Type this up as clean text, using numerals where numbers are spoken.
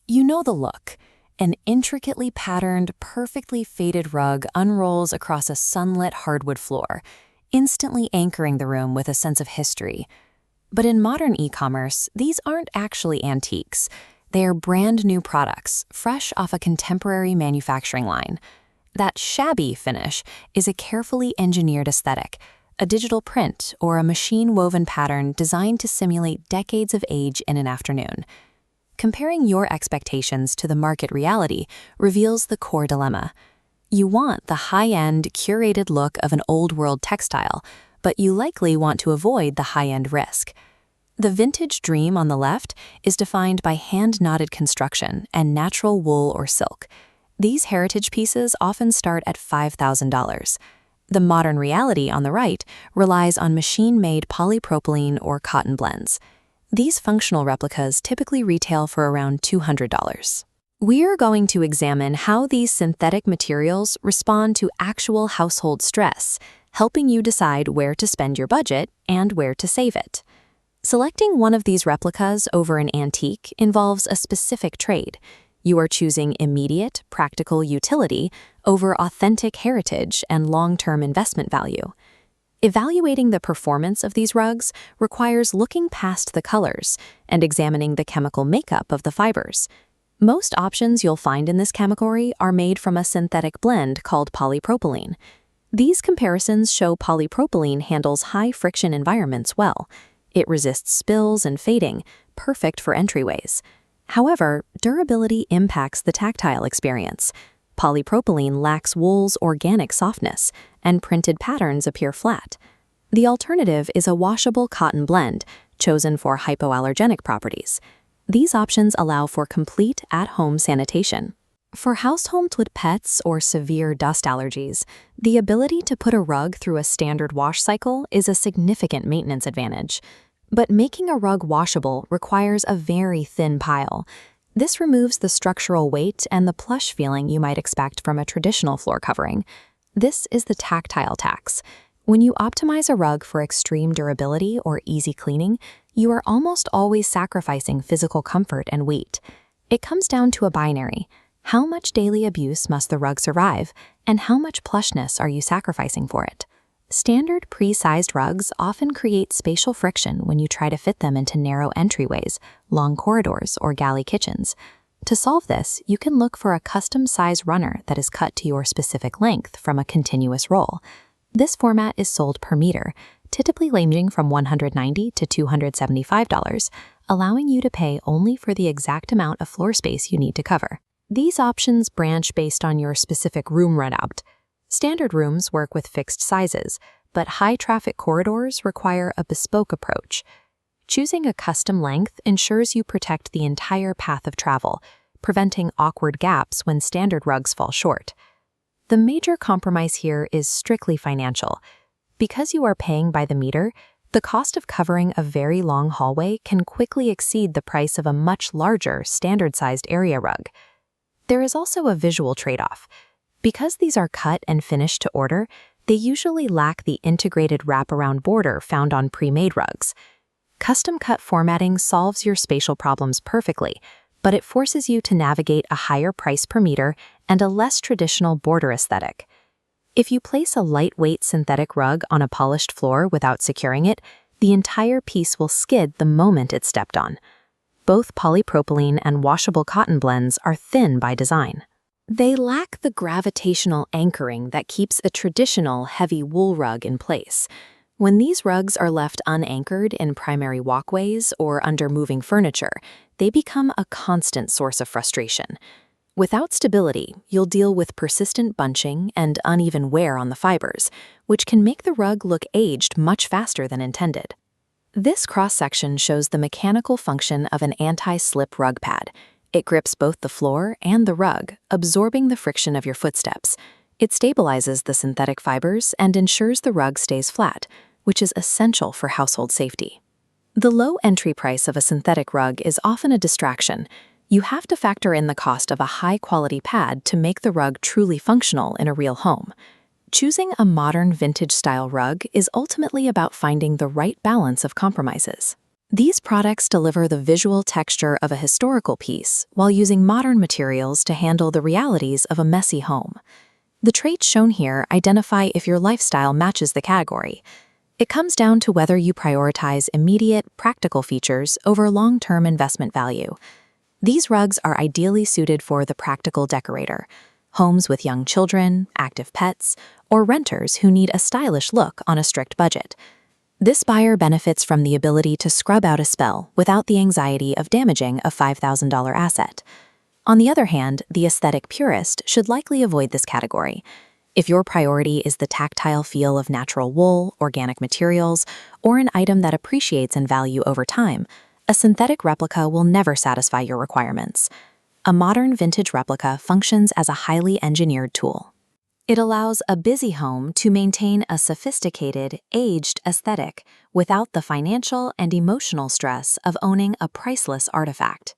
You know the look. An intricately patterned, perfectly faded rug unrolls across a sunlit hardwood floor, instantly anchoring the room with a sense of history. But in modern e-commerce, these aren't actually antiques. They are brand new products, fresh off a contemporary manufacturing line. That shabby finish is a carefully engineered aesthetic, a digital print or a machine-woven pattern designed to simulate decades of age in an afternoon. Comparing your expectations to the market reality reveals the core dilemma. You want the high-end, curated look of an old-world textile, but you likely want to avoid the high-end risk. The vintage dream on the left is defined by hand-knotted construction and natural wool or silk. These heritage pieces often start at $5,000. The modern reality on the right relies on machine-made polypropylene or cotton blends. These functional replicas typically retail for around $200. We're going to examine how these synthetic materials respond to actual household stress, helping you decide where to spend your budget and where to save it. Selecting one of these replicas over an antique involves a specific trade. You are choosing immediate, practical utility over authentic heritage and long-term investment value. Evaluating the performance of these rugs requires looking past the colors and examining the chemical makeup of the fibers. Most options you'll find in this category are made from a synthetic blend called polypropylene. These comparisons show polypropylene handles high-friction environments well. It resists spills and fading, perfect for entryways. However, durability impacts the tactile experience. Polypropylene lacks wool's organic softness, and printed patterns appear flat. The alternative is a washable cotton blend, chosen for hypoallergenic properties. These options allow for complete at-home sanitation. For households with pets or severe dust allergies, the ability to put a rug through a standard wash cycle is a significant maintenance advantage. But making a rug washable requires a very thin pile. This removes the structural weight and the plush feeling you might expect from a traditional floor covering. This is the tactile tax. When you optimize a rug for extreme durability or easy cleaning, you are almost always sacrificing physical comfort and weight. It comes down to a binary. How much daily abuse must the rug survive, and how much plushness are you sacrificing for it? Standard pre-sized rugs often create spatial friction when you try to fit them into narrow entryways, long corridors, or galley kitchens. To solve this, you can look for a custom-size runner that is cut to your specific length from a continuous roll. This format is sold per meter, typically ranging from $190 to $275, allowing you to pay only for the exact amount of floor space you need to cover. These options branch based on your specific room layout. Standard rooms work with fixed sizes, but high-traffic corridors require a bespoke approach. Choosing a custom length ensures you protect the entire path of travel, preventing awkward gaps when standard rugs fall short. The major compromise here is strictly financial. Because you are paying by the meter, the cost of covering a very long hallway can quickly exceed the price of a much larger, standard-sized area rug. There is also a visual trade-off. Because these are cut and finished to order, they usually lack the integrated wraparound border found on pre-made rugs. Custom-cut formatting solves your spatial problems perfectly, but it forces you to navigate a higher price per meter and a less traditional border aesthetic. If you place a lightweight synthetic rug on a polished floor without securing it, the entire piece will skid the moment it's stepped on. Both polypropylene and washable cotton blends are thin by design. They lack the gravitational anchoring that keeps a traditional heavy wool rug in place. When these rugs are left unanchored in primary walkways or under moving furniture, they become a constant source of frustration. Without stability, you'll deal with persistent bunching and uneven wear on the fibers, which can make the rug look aged much faster than intended. This cross-section shows the mechanical function of an anti-slip rug pad. It grips both the floor and the rug, absorbing the friction of your footsteps. It stabilizes the synthetic fibers and ensures the rug stays flat, which is essential for household safety. The low entry price of a synthetic rug is often a distraction. You have to factor in the cost of a high-quality pad to make the rug truly functional in a real home. Choosing a modern vintage-style rug is ultimately about finding the right balance of compromises. These products deliver the visual texture of a historical piece while using modern materials to handle the realities of a messy home. The traits shown here identify if your lifestyle matches the category. It comes down to whether you prioritize immediate, practical features over long-term investment value. These rugs are ideally suited for the practical decorator, homes with young children, active pets, or renters who need a stylish look on a strict budget. This buyer benefits from the ability to scrub out a spell without the anxiety of damaging a $5,000 asset. On the other hand, the aesthetic purist should likely avoid this category. If your priority is the tactile feel of natural wool, organic materials, or an item that appreciates in value over time, a synthetic replica will never satisfy your requirements. A modern vintage replica functions as a highly engineered tool. It allows a busy home to maintain a sophisticated, aged aesthetic without the financial and emotional stress of owning a priceless artifact.